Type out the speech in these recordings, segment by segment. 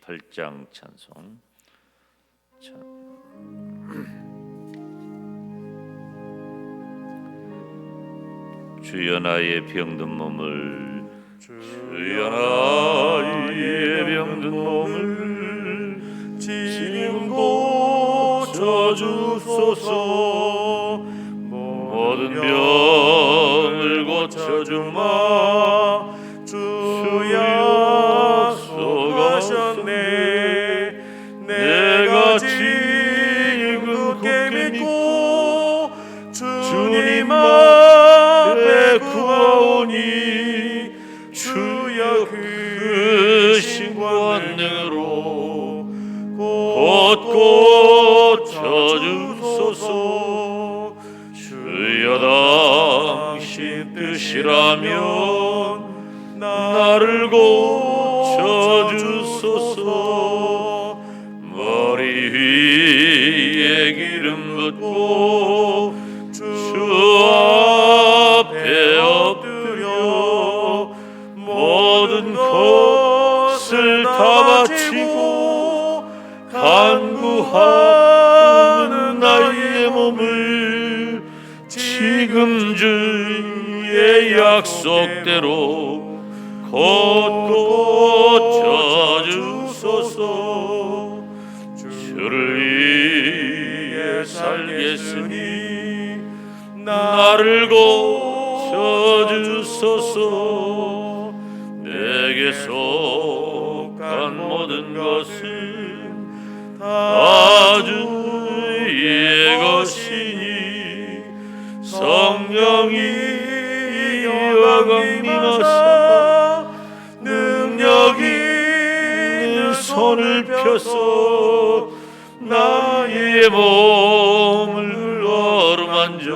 28장 찬송. 주여 나의 병든 몸을, 주여 나의 병든 몸을 지금 고쳐주소서. 모든 병을 고쳐주마. 주 약속하셨네. 내가 지금 굳게 믿고 주님 앞에 구하오니 주여 크신 권능으로 곧 고쳐주소서. 주여 당신 뜻이라면 나를 고쳐주소서. 머리 위에 기름 붓고 주 앞에 엎드려 모든 것을 다 바치고 간구하는 나의 몸을 지금 주의 약속대로 곧 고쳐주소서. 주를 위해 살겠으니 나를 고쳐주소서. 내게 속한 모든 것은 다 주의 것이니 성령이 이와 강림하사 능력 있는 손을 펴서 나의 몸을 어루만져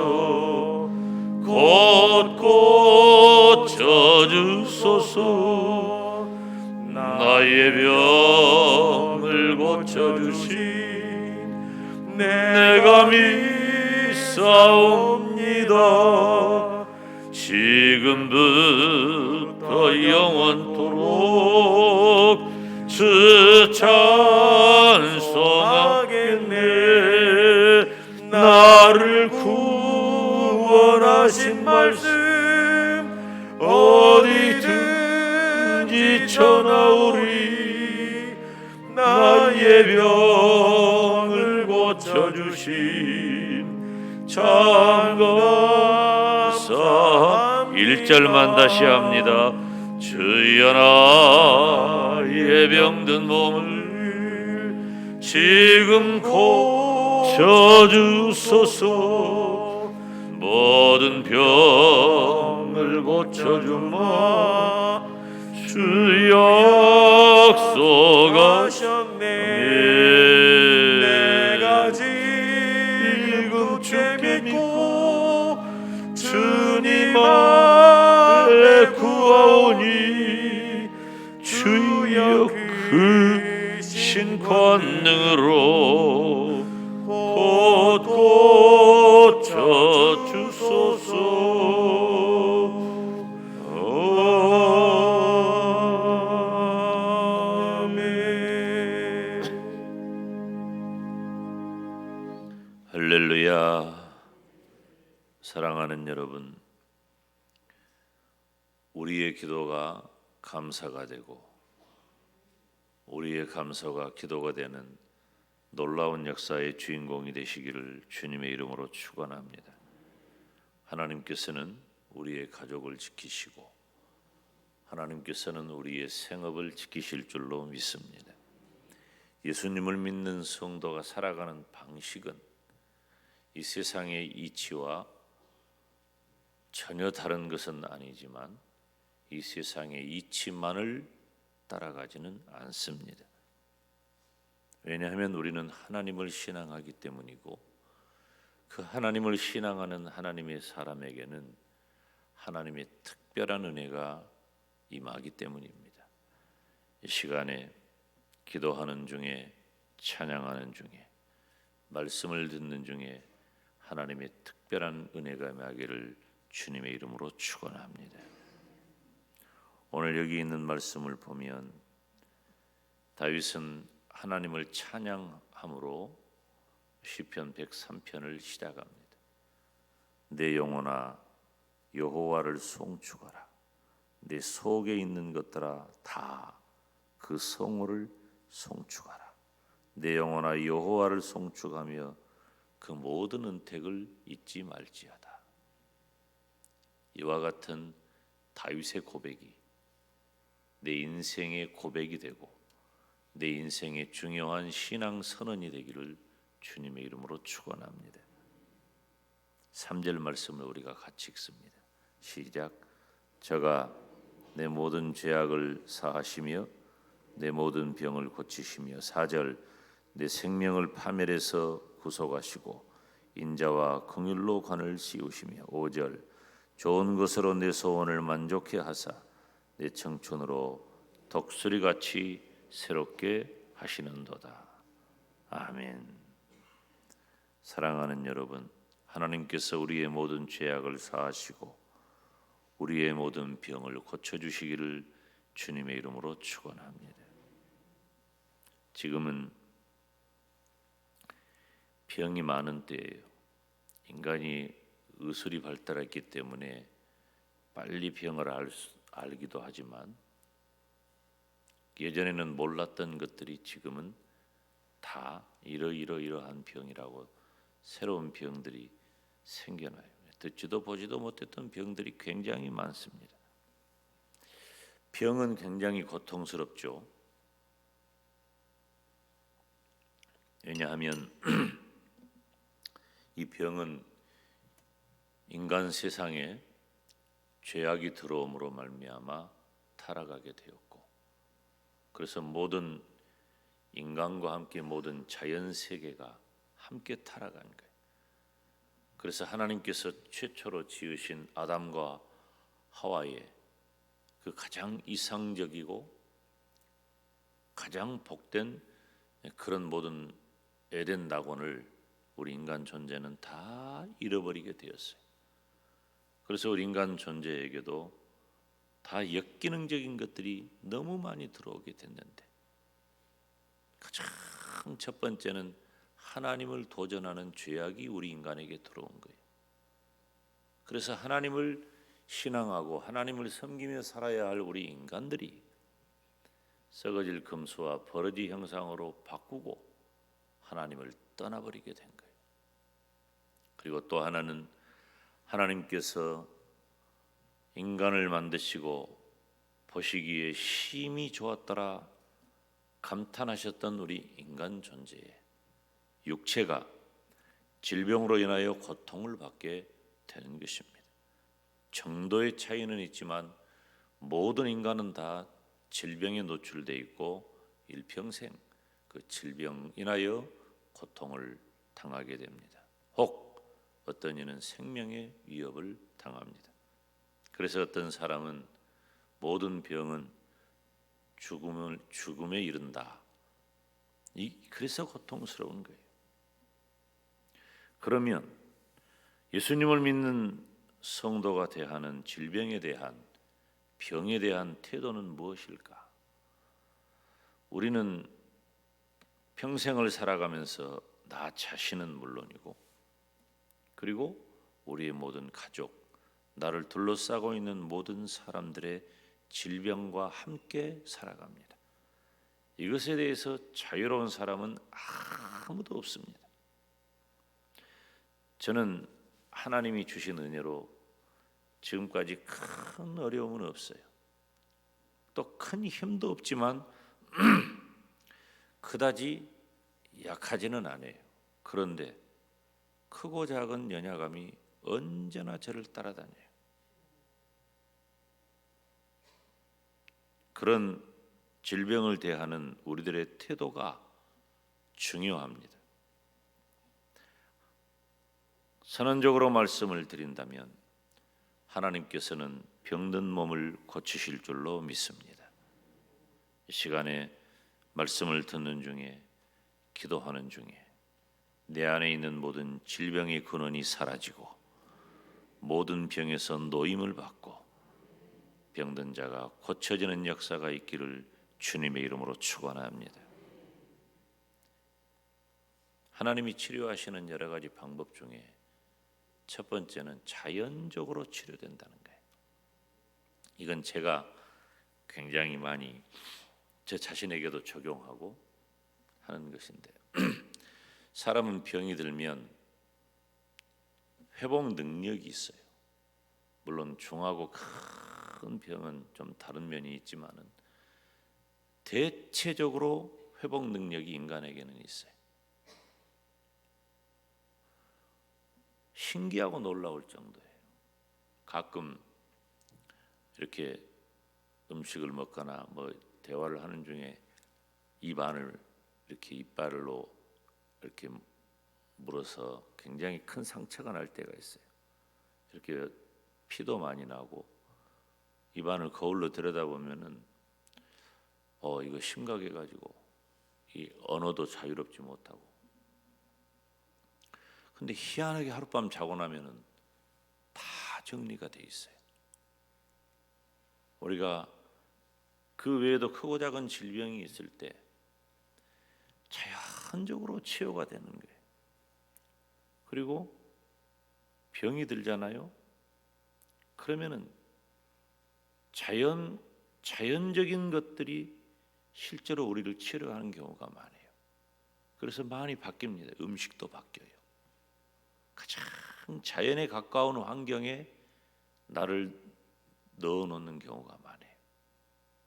곧 고쳐주소서. 나의 병을 고쳐주신 내가 믿사옵니다. 지금부터 영원토록 주 찬송하겠네. 나를 구원하신 말씀 어디든지 전하오리. 나의 병을 고쳐주신 장가사. 1절만 다시 합니다. 주여 나의 병든 몸을 지금 고쳐주소서. 모든 병을 고쳐주마. 주 약속하셨네. 내가 지금 주께 믿고 주님 앞에 구하오니 주여 크신 권능으로 곧 고쳐주소서. 할렐루야. 사랑하는 여러분, 우리의 기도가 감사가 되고 우리의 감사가 기도가 되는 놀라운 역사의 주인공이 되시기를 주님의 이름으로 축원합니다. 하나님께서는 우리의 가족을 지키시고 하나님께서는 우리의 생업을 지키실 줄로 믿습니다. 예수님을 믿는 성도가 살아가는 방식은 이 세상의 이치와 전혀 다른 것은 아니지만 이 세상의 이치만을 따라가지는 않습니다. 왜냐하면 우리는 하나님을 신앙하기 때문이고 그 하나님을 신앙하는 하나님의 사람에게는 하나님의 특별한 은혜가 임하기 때문입니다. 이 시간에 기도하는 중에, 찬양하는 중에, 말씀을 듣는 중에 하나님의 특별한 은혜가 임하기를 주님의 이름으로 축원합니다. 오늘 여기 있는 말씀을 보면 다윗은 하나님을 찬양함으로 시편 103편을 시작합니다. 내 영혼아 여호와를 송축하라. 내 속에 있는 것들아 다 그 성호를 송축하라. 내 영혼아 여호와를 송축하며 그 모든 은택을 잊지 말지어다. 이와 같은 다윗의 고백이 내 인생의 고백이 되고 내 인생의 중요한 신앙 선언이 되기를 주님의 이름으로 축원합니다. 3절 말씀을 우리가 같이 읽습니다. 시작. 저가 내 모든 죄악을 사하시며 내 모든 병을 고치시며 4절 내 생명을 파멸해서 구속하시고 인자와 긍휼로 관을 씌우시며 5절 좋은 것으로 내 소원을 만족해 하사 내 청춘으로 독수리같이 새롭게 하시는도다. 아멘. 사랑하는 여러분, 하나님께서 우리의 모든 죄악을 사하시고 우리의 모든 병을 고쳐주시기를 주님의 이름으로 축원합니다. 지금은 병이 많은 때예요. 인간이 의술이 발달했기 때문에 빨리 병을 알기도 하지만 예전에는 몰랐던 것들이 지금은 다 이러한 병이라고 새로운 병들이 생겨나요. 듣지도 보지도 못했던 병들이 굉장히 많습니다. 병은 굉장히 고통스럽죠. 왜냐하면 이 병은 인간 세상에 죄악이 들어옴으로 말미암아 타락하게 되었고, 그래서 모든 인간과 함께 모든 자연 세계가 함께 타락한 거예요. 그래서 하나님께서 최초로 지으신 아담과 하와의 그 가장 이상적이고 가장 복된 그런 모든 에덴 낙원을 우리 인간 존재는 다 잃어버리게 되었어요. 그래서 우리 인간 존재에게도 다 역기능적인 것들이 너무 많이 들어오게 됐는데, 가장 첫 번째는 하나님을 도전하는 죄악이 우리 인간에게 들어온 거예요. 그래서 하나님을 신앙하고 하나님을 섬기며 살아야 할 우리 인간들이 썩어질 금수와 버러지 형상으로 바꾸고 하나님을 떠나버리게 된 거예요. 그리고 또 하나는 하나님께서 인간을 만드시고 보시기에 심히 좋았더라 감탄하셨던 우리 인간 존재에 육체가 질병으로 인하여 고통을 받게 되는 것입니다. 정도의 차이는 있지만 모든 인간은 다 질병에 노출되어 있고 일평생 그 질병 인하여 고통을 당하게 됩니다. 혹 어떤 이는 생명의 위협을 당합니다. 그래서 어떤 사람은 모든 병은 죽음에 이른다. 그래서 고통스러운 거예요. 그러면 예수님을 믿는 성도가 대하는 질병에 대한 병에 대한 태도는 무엇일까? 우리는 평생을 살아가면서 나 자신은 물론이고 그리고 우리의 모든 가족, 나를 둘러싸고 있는 모든 사람들의 질병과 함께 살아갑니다. 이것에 대해서 자유로운 사람은 아무도 없습니다. 저는 하나님이 주신 은혜로 지금까지 큰 어려움은 없어요. 또 큰 힘도 없지만 그다지 약하지는 않아요. 그런데 크고 작은 연약함이 언제나 저를 따라다녀요. 그런 질병을 대하는 우리들의 태도가 중요합니다. 선언적으로 말씀을 드린다면 하나님께서는 병든 몸을 고치실 줄로 믿습니다. 이 시간에 말씀을 듣는 중에 기도하는 중에 내 안에 있는 모든 질병의 근원이 사라지고 모든 병에서 노임을 받고 병든 자가 고쳐지는 역사가 있기를 주님의 이름으로 축원합니다. 하나님이 치료하시는 여러 가지 방법 중에 첫 번째는 자연적으로 치료된다는 거예요. 이건 제가 굉장히 많이 저 자신에게도 적용하고 하는 것인데 사람은 병이 들면 회복 능력이 있어요. 물론 중하고 큰 병은 좀 다른 면이 있지만은 대체적으로 회복 능력이 인간에게는 있어요. 신기하고 놀라울 정도예요. 가끔 이렇게 음식을 먹거나 뭐 대화를 하는 중에 입안을 이렇게 이빨로 이렇게 물어서 굉장히 큰 상처가 날 때가 있어요. 이렇게 피도 많이 나고 입안을 거울로 들여다보면은 이거 심각해가지고 이 언어도 자유롭지 못하고. 근데 희한하게 하룻밤 자고 나면은 다 정리가 돼 있어요. 우리가 그 외에도 크고 작은 질병이 있을 때 자연적으로 치유가 되는 거예요. 그리고 병이 들잖아요. 그러면은 자연적인 것들이 실제로 우리를 치료하는 경우가 많아요. 그래서 많이 바뀝니다. 음식도 바뀌어요. 가장 자연에 가까운 환경에 나를 넣어놓는 경우가 많아요.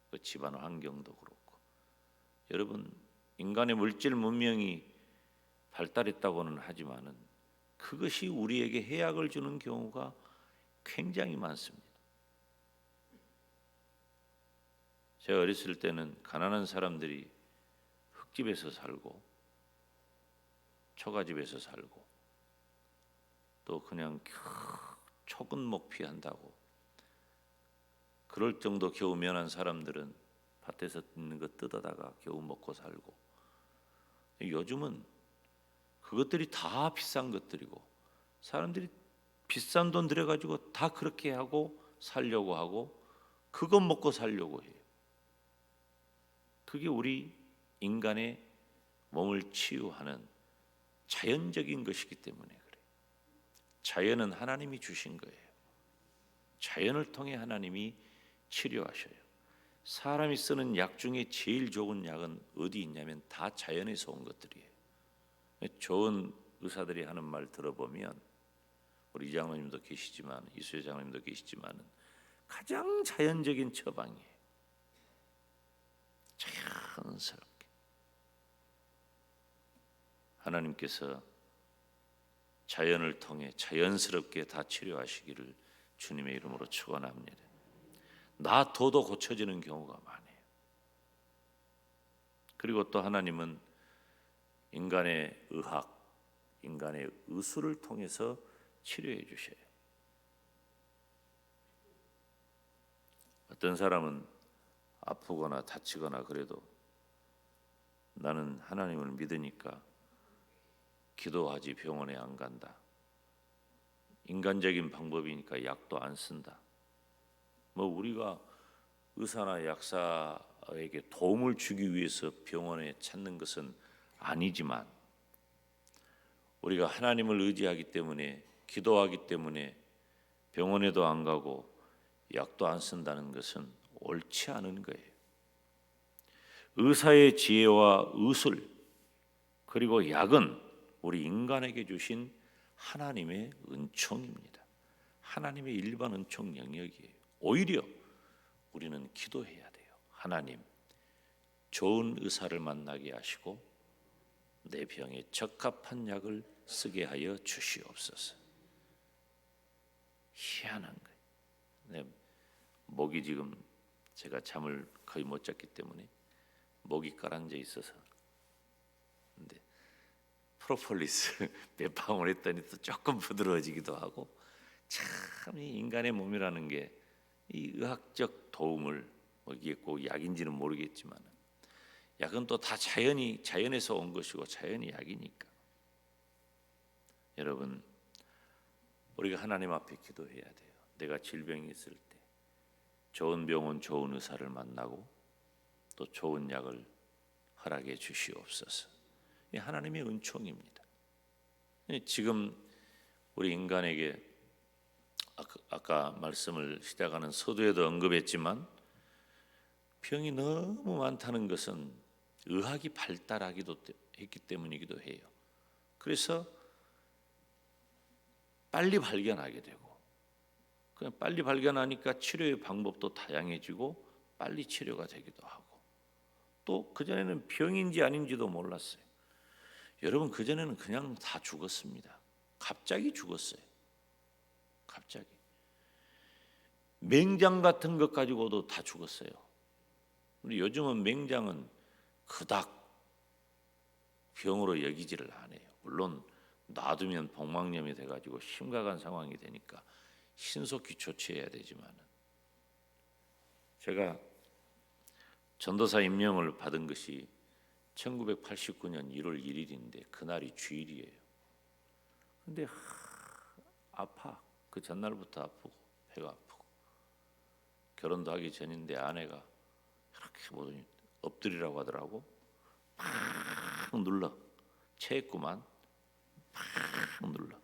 그 집안 환경도 그렇고. 여러분, 인간의 물질 문명이 발달했다고는 하지만은 그것이 우리에게 해악을 주는 경우가 굉장히 많습니다. 제가 어렸을 때는 가난한 사람들이 흙집에서 살고 초가집에서 살고 또 그냥 초근목 피한다고 그럴 정도 겨우 면한 사람들은 밭에서 있는 거 뜯어다가 겨우 먹고 살고, 요즘은 그것들이 다 비싼 것들이고 사람들이 비싼 돈 들여가지고 다 그렇게 하고 살려고 하고 그것 먹고 살려고 해요. 그게 우리 인간의 몸을 치유하는 자연적인 것이기 때문에 그래요. 자연은 하나님이 주신 거예요. 자연을 통해 하나님이 치료하셔요. 사람이 쓰는 약 중에 제일 좋은 약은 어디 있냐면 다 자연에서 온 것들이에요. 좋은 의사들이 하는 말 들어보면 우리 이장로님도 계시지만 이수혜 장로님도 계시지만 가장 자연적인 처방이에요. 자연스럽게 하나님께서 자연을 통해 자연스럽게 다 치료하시기를 주님의 이름으로 축원합니다. 나 도도 고쳐지는 경우가 많아요. 그리고 또 하나님은 인간의 의학, 인간의 의술을 통해서 치료해 주셔요. 어떤 사람은 아프거나 다치거나 그래도 나는 하나님을 믿으니까 기도하지 병원에 안 간다. 인간적인 방법이니까 약도 안 쓴다. 뭐 우리가 의사나 약사에게 도움을 주기 위해서 병원에 찾는 것은 아니지만 우리가 하나님을 의지하기 때문에 기도하기 때문에 병원에도 안 가고 약도 안 쓴다는 것은 옳지 않은 거예요. 의사의 지혜와 의술 그리고 약은 우리 인간에게 주신 하나님의 은총입니다. 하나님의 일반 은총 영역이에요. 오히려 우리는 기도해야 돼요. 하나님, 좋은 의사를 만나게 하시고 내 병에 적합한 약을 쓰게 하여 주시옵소서. 희한한 거예요. 네, 목이 지금 제가 잠을 거의 못 잤기 때문에 목이 가라앉아 있어서 근데 프로폴리스 몇 방울 했더니 또 조금 부드러워지기도 하고 참 이 인간의 몸이라는 게 이 의학적 도움을 이게 꼭 약인지는 모르겠지만 약은 또 다 자연에서 온 것이고 자연이 약이니까 여러분 우리가 하나님 앞에 기도해야 돼요. 내가 질병이 있을 때 좋은 병원 좋은 의사를 만나고 또 좋은 약을 허락해 주시옵소서. 이 하나님의 은총입니다. 지금 우리 인간에게 아까 말씀을 시작하는 서두에도 언급했지만 병이 너무 많다는 것은 의학이 발달하기도 했기 때문이기도 해요. 그래서 빨리 발견하게 되고, 그냥 빨리 발견하니까 치료의 방법도 다양해지고 빨리 치료가 되기도 하고, 또 그전에는 병인지 아닌지도 몰랐어요. 여러분, 그전에는 그냥 다 죽었습니다. 갑자기 죽었어요. 갑자기. 맹장 같은 것 가지고도 다 죽었어요. 근데 요즘은 맹장은 그닥 병으로 여기지를 않아요. 물론 놔두면 복막염이 돼가지고 심각한 상황이 되니까 신속히 조치해야 되지만, 제가 전도사 임명을 받은 것이 1989년 1월 1일인데 그날이 주일이에요. 근데 아파. 그 전날부터 아프고 배가 아프고, 결혼도 하기 전인데 아내가 이렇게 보더니 엎드리라고 하더라고. 팍 눌러. 체했구만. 팍 눌러.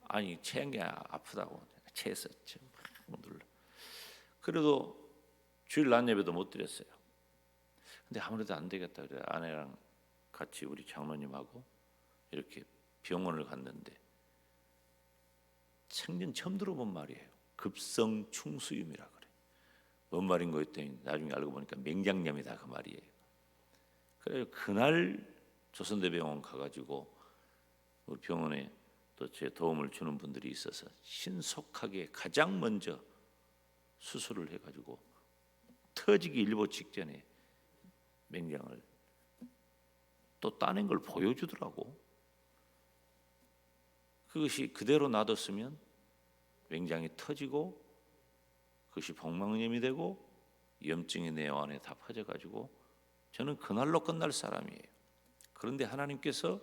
아니 체한 게 아프다고. 체했었죠. 팍 눌러. 그래도 주일 낮 예배도 못 드렸어요. 근데 아무래도 안 되겠다 그래. 아내랑 같이 우리 장로님하고 이렇게 병원을 갔는데, 생전 처음 들어본 말이에요. 급성 충수염이라 그래. 뭔 말인 거 했더니 나중에 알고 보니까 맹장염이다 그 말이에요. 그래서 그날 조선대병원 가가지고 우리 병원에 또 제 도움을 주는 분들이 있어서 신속하게 가장 먼저 수술을 해가지고 터지기 일보 직전에 맹장을 또 따낸 걸 보여주더라고. 그것이 그대로 놔뒀으면 맹장이 터지고 그것이 복막염이 되고 염증이 내 안에 다 퍼져가지고 저는 그날로 끝날 사람이에요. 그런데 하나님께서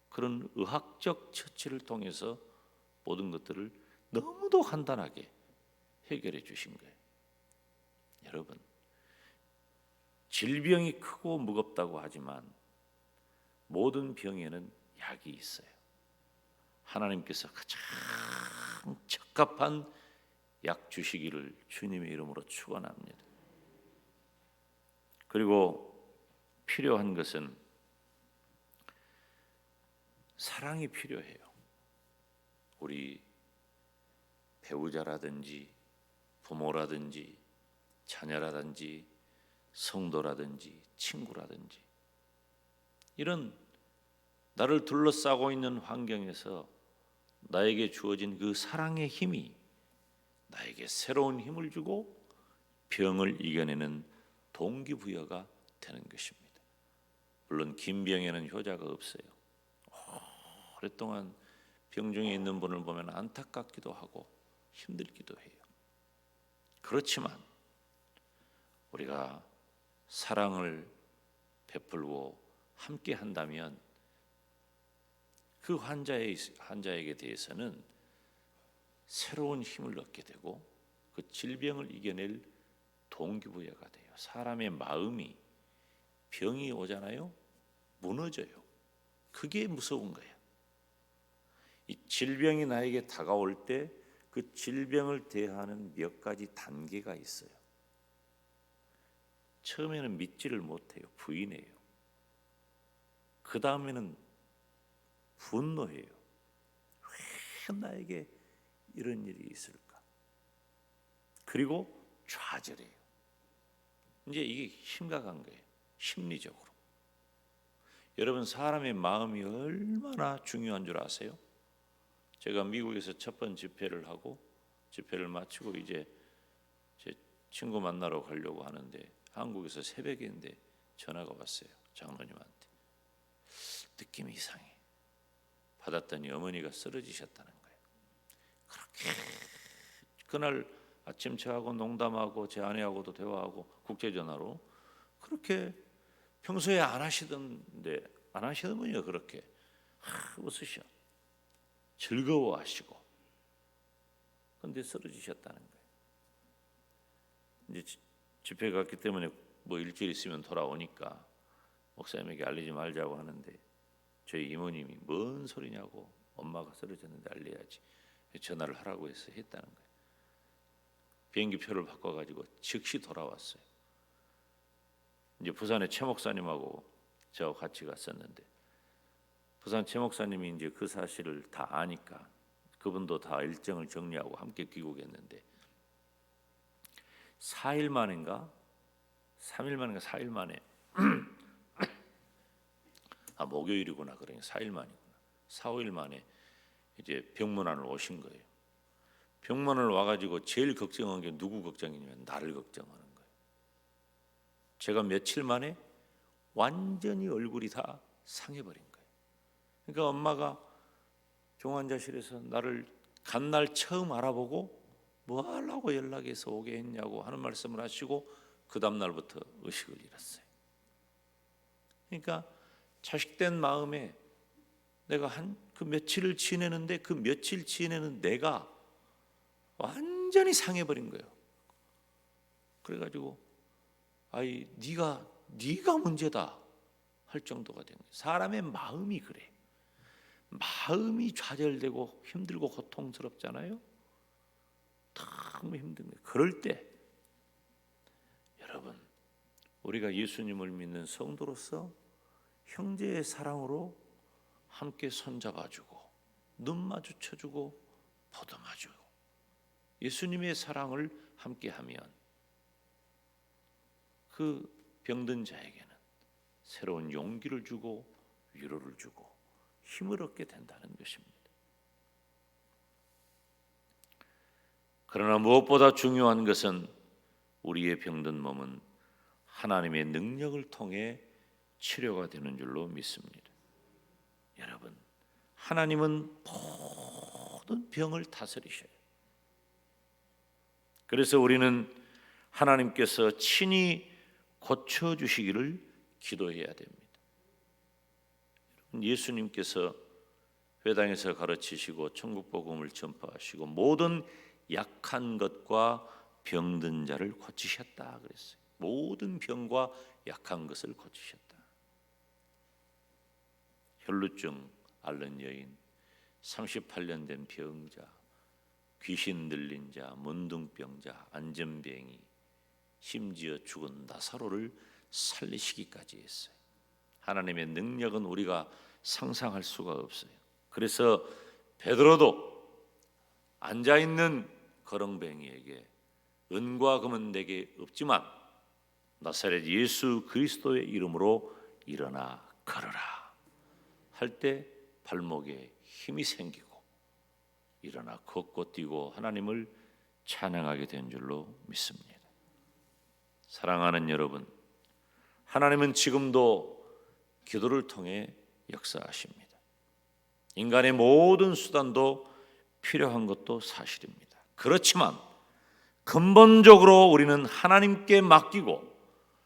그런 의학적 처치를 통해서 모든 것들을 너무도 간단하게 해결해 주신 거예요. 여러분, 질병이 크고 무겁다고 하지만 모든 병에는 약이 있어요. 하나님께서 가장 적합한 약 주시기를 주님의 이름으로 축원합니다. 그리고 필요한 것은 사랑이 필요해요. 우리 배우자라든지 부모라든지 자녀라든지 성도라든지 친구라든지 이런 나를 둘러싸고 있는 환경에서 나에게 주어진 그 사랑의 힘이 나에게 새로운 힘을 주고 병을 이겨내는 동기부여가 되는 것입니다. 물론 긴 병에는 효자가 없어요. 오랫동안 병중에 있는 분을 보면 안타깝기도 하고 힘들기도 해요. 그렇지만 우리가 사랑을 베풀고 함께 한다면 그 환자에게 대해서는 새로운 힘을 얻게 되고 그 질병을 이겨낼 동기부여가 돼요. 사람의 마음이 병이 오잖아요. 무너져요. 그게 무서운 거예요. 이 질병이 나에게 다가올 때 그 질병을 대하는 몇 가지 단계가 있어요. 처음에는 믿지를 못해요. 부인해요. 그 다음에는 분노해요. 왜 나에게 이런 일이 있을까? 그리고 좌절해요. 이제 이게 심각한 거예요. 심리적으로. 여러분, 사람의 마음이 얼마나 중요한 줄 아세요? 제가 미국에서 첫 번 집회를 하고 집회를 마치고 이제 제 친구 만나러 가려고 하는데 한국에서 새벽인데 전화가 왔어요. 장로님한테. 느낌이 이상해. 받았더니 어머니가 쓰러지셨다는 거예요. 그렇게 그날 아침 저하고 농담하고 제 아내하고도 대화하고 국제전화로 그렇게 평소에 안 하시던데 안 하시던 분이요. 그렇게 웃으셔. 즐거워하시고. 근데 쓰러지셨다는 거예요. 이제 집회 갔기 때문에 뭐 일주일 있으면 돌아오니까 목사님에게 알리지 말자고 하는데 저희 이모님이 뭔 소리냐고, 엄마가 쓰러졌는데 알려야지, 전화를 하라고 해서 했다는 거예요. 비행기 표를 바꿔가지고 즉시 돌아왔어요. 이제 부산에 최 목사님하고 저하고 같이 갔었는데 부산 최 목사님이 이제 그 사실을 다 아니까 그분도 다 일정을 정리하고 함께 귀국했는데 4일 만인가 3일 만인가 4일 만에 목요일이구나. 그러니까 4일 만이구나. 4, 5일 만에 이제 병문안을 오신 거예요. 병문안을 와가지고 제일 걱정한 게 누구 걱정이냐면 나를 걱정하는 거예요. 제가 며칠 만에 완전히 얼굴이 다 상해버린 거예요. 그러니까 엄마가 종환자실에서 나를 간 날 처음 알아보고 뭐 하려고 연락해서 오게 했냐고 하는 말씀을 하시고 그 다음 날부터 의식을 잃었어요. 그러니까 자식된 마음에 내가 그 며칠을 지내는데 그 며칠 지내는 내가 완전히 상해버린 거예요. 그래가지고 네가 문제다 할 정도가 된 거예요. 사람의 마음이 그래. 마음이 좌절되고 힘들고 고통스럽잖아요. 너무 힘든 거예요. 그럴 때 여러분, 우리가 예수님을 믿는 성도로서 형제의 사랑으로 함께 손잡아주고 눈 마주쳐주고 보듬어주고 예수님의 사랑을 함께하면 그 병든 자에게는 새로운 용기를 주고 위로를 주고 힘을 얻게 된다는 것입니다. 그러나 무엇보다 중요한 것은 우리의 병든 몸은 하나님의 능력을 통해 치료가 되는 줄로 믿습니다. 여러분, 하나님은 모든 병을 다스리셔요. 그래서 우리는 하나님께서 친히 고쳐주시기를 기도해야 됩니다. 예수님께서 회당에서 가르치시고 천국복음을 전파하시고 모든 약한 것과 병든 자를 고치셨다 그랬어요. 모든 병과 약한 것을 고치셨다. 혈루증 앓는 여인, 38년 된 병자, 귀신 들린 자, 문둥병자, 안전뱅이, 심지어 죽은 나사로를 살리시기까지 했어요. 하나님의 능력은 우리가 상상할 수가 없어요. 그래서 베드로도 앉아있는 거렁뱅이에게 은과 금은 내게 없지만 나사렛 예수 그리스도의 이름으로 일어나 걸어라 할 때 발목에 힘이 생기고 일어나 걷고 뛰고 하나님을 찬양하게 된 줄로 믿습니다. 사랑하는 여러분, 하나님은 지금도 기도를 통해 역사하십니다. 인간의 모든 수단도 필요한 것도 사실입니다. 그렇지만 근본적으로 우리는 하나님께 맡기고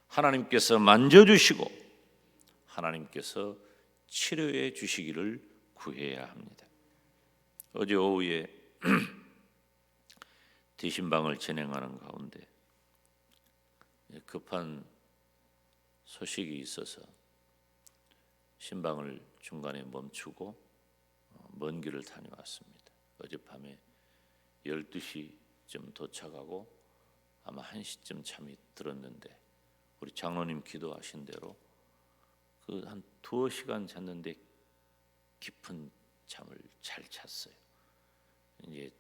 하나님께서 만져주시고 하나님께서 치료해 주시기를 구해야 합니다. 어제 오후에 대신방을 진행하는 가운데 급한 소식이 있어서 신방을 중간에 멈추고 먼 길을 다녀왔습니다. 어젯밤에 12시쯤 도착하고 아마 1시쯤 잠이 들었는데 우리 장로님 기도하신 대로 그 한 2시간 잤는데 깊은 잠을 잘 잤어요. 이제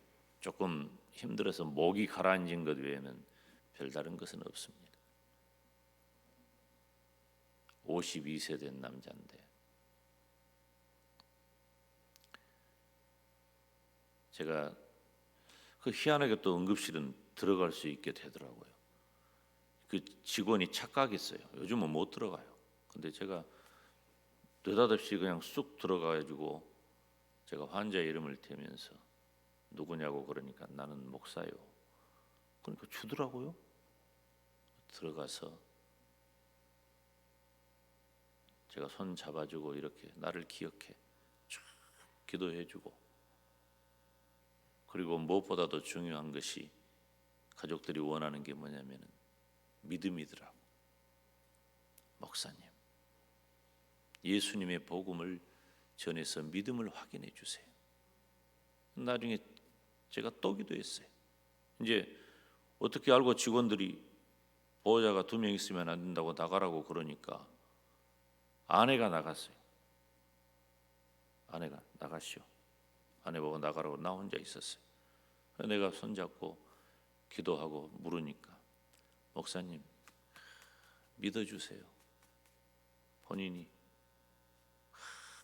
조금 힘들어서 목이 가라앉은 것 외에는 별다른 것은 없습니다. 52세 된 남자인데 제가 그 희한하게 또 응급실은 들어갈 수 있게 되더라고요. 그 직원이 착각했어요. 요즘은 못 들어가요. 근데 제가 느닷없이 그냥 쑥 들어가가지고 제가 환자의 이름을 대면서 누구냐고 그러니까 나는 목사요. 그러니까 주더라고요. 들어가서 제가 손 잡아주고 이렇게 나를 기억해 쭉 기도해주고 그리고 무엇보다도 중요한 것이 가족들이 원하는 게 뭐냐면은 믿음이더라고. 목사님, 예수님의 복음을 전해서 믿음을 확인해 주세요. 나중에 제가 또 기도했어요. 이제 어떻게 알고 직원들이 보호자가 2명 있으면 안 된다고 나가라고 그러니까 아내가 나갔어요. 아내가 나가시오. 아내 보고 나가라고 나 혼자 있었어요. 내가 손잡고 기도하고 물으니까 목사님 믿어주세요. 본인이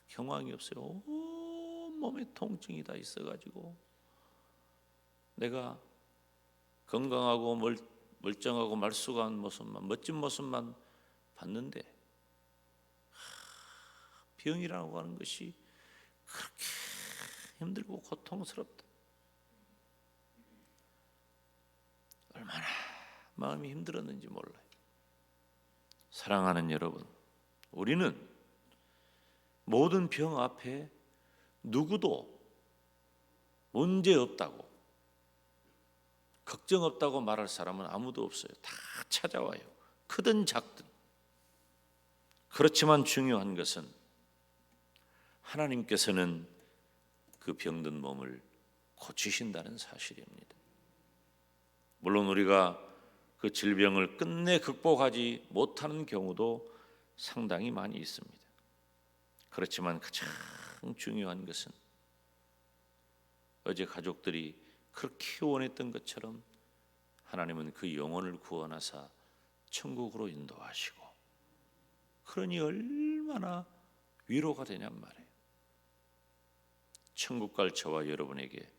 경황이 없어요. 온몸에 통증이 다 있어가지고 내가 건강하고 멀쩡하고 말쑥한 모습만, 멋진 모습만 봤는데 병이라고 하는 것이 그렇게 힘들고 고통스럽다. 얼마나 마음이 힘들었는지 몰라요. 사랑하는 여러분, 우리는 모든 병 앞에 누구도 문제 없다고, 걱정 없다고 말할 사람은 아무도 없어요. 다 찾아와요. 크든 작든. 그렇지만 중요한 것은 하나님께서는 그 병든 몸을 고치신다는 사실입니다. 물론 우리가 그 질병을 끝내 극복하지 못하는 경우도 상당히 많이 있습니다. 그렇지만 가장 중요한 것은 어제 가족들이 그렇게 원했던 것처럼 하나님은 그 영혼을 구원하사 천국으로 인도하시고, 그러니 얼마나 위로가 되냔 말이에요. 천국 갈 저와 여러분에게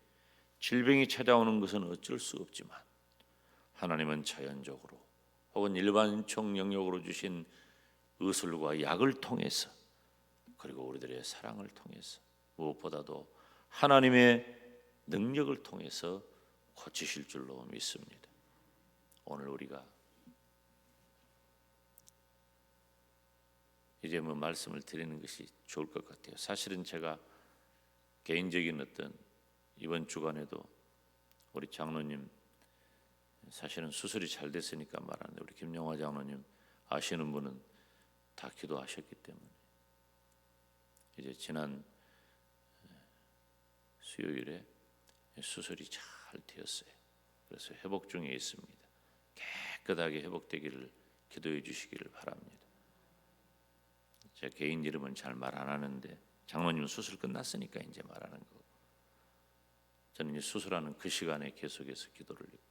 질병이 찾아오는 것은 어쩔 수 없지만 하나님은 자연적으로 혹은 일반적 영역으로 주신 의술과 약을 통해서, 그리고 우리들의 사랑을 통해서, 무엇보다도 하나님의 능력을 통해서 고치실 줄로 믿습니다. 오늘 우리가 이제 말씀을 드리는 것이 좋을 것 같아요. 사실은 제가 개인적인 어떤 이번 주간에도 우리 장로님, 사실은 수술이 잘 됐으니까 말하는데 우리 김영화 장로님 아시는 분은 다 기도하셨기 때문에 이제 지난 수요일에 수술이 잘 되었어요. 그래서 회복 중에 있습니다. 깨끗하게 회복되기를 기도해 주시기를 바랍니다. 제 개인 이름은 잘 말 안 하는데 장로님 수술 끝났으니까 이제 말하는 거. 저는 이제 수술하는 그 시간에 계속해서 기도를 했고,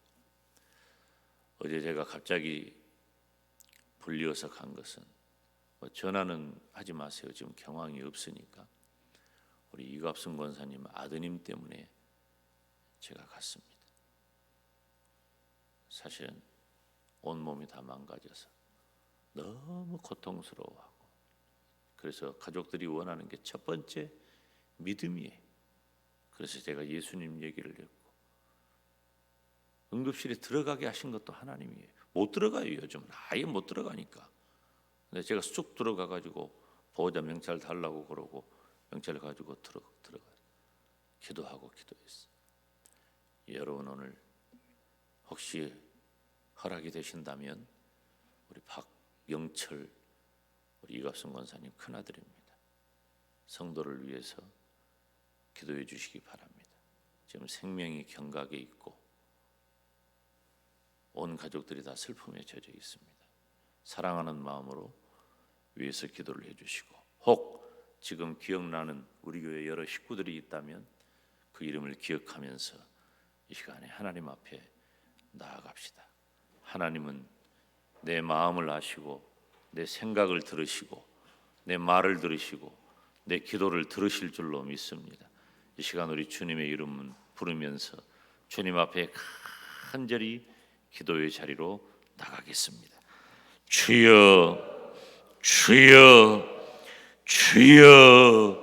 어제 제가 갑자기 불리어서 간 것은 전화는 하지 마세요. 지금 경황이 없으니까. 우리 이갑순 권사님 아드님 때문에 제가 갔습니다. 사실은 온몸이 다 망가져서 너무 고통스러워하고, 그래서 가족들이 원하는 게 첫 번째 믿음이에요. 그래서 제가 예수님 얘기를 했고, 응급실에 들어가게 하신 것도 하나님이에요. 못 들어가요. 요즘 아예 못 들어가니까. 근데 제가 쑥 들어가가지고 보호자 명찰 달라고 그러고 명찰 가지고 들어가 기도하고 기도했어요. 여러분 오늘 혹시 허락이 되신다면 우리 박영철 우리 이갑순 권사님 큰아들입니다. 성도를 위해서 기도해 주시기 바랍니다. 지금 생명이 경각에 있고 온 가족들이 다 슬픔에 젖어 있습니다. 사랑하는 마음으로 위해서 기도를 해주시고, 혹 지금 기억나는 우리 교회 여러 식구들이 있다면 그 이름을 기억하면서 이 시간에 하나님 앞에 나아갑시다. 하나님은 내 마음을 아시고 내 생각을 들으시고 내 말을 들으시고 내 기도를 들으실 줄로 믿습니다. 이 시간 우리 주님의 이름을 부르면서 주님 앞에 간절히 기도의 자리로 나가겠습니다. 주여, 주여, 주여.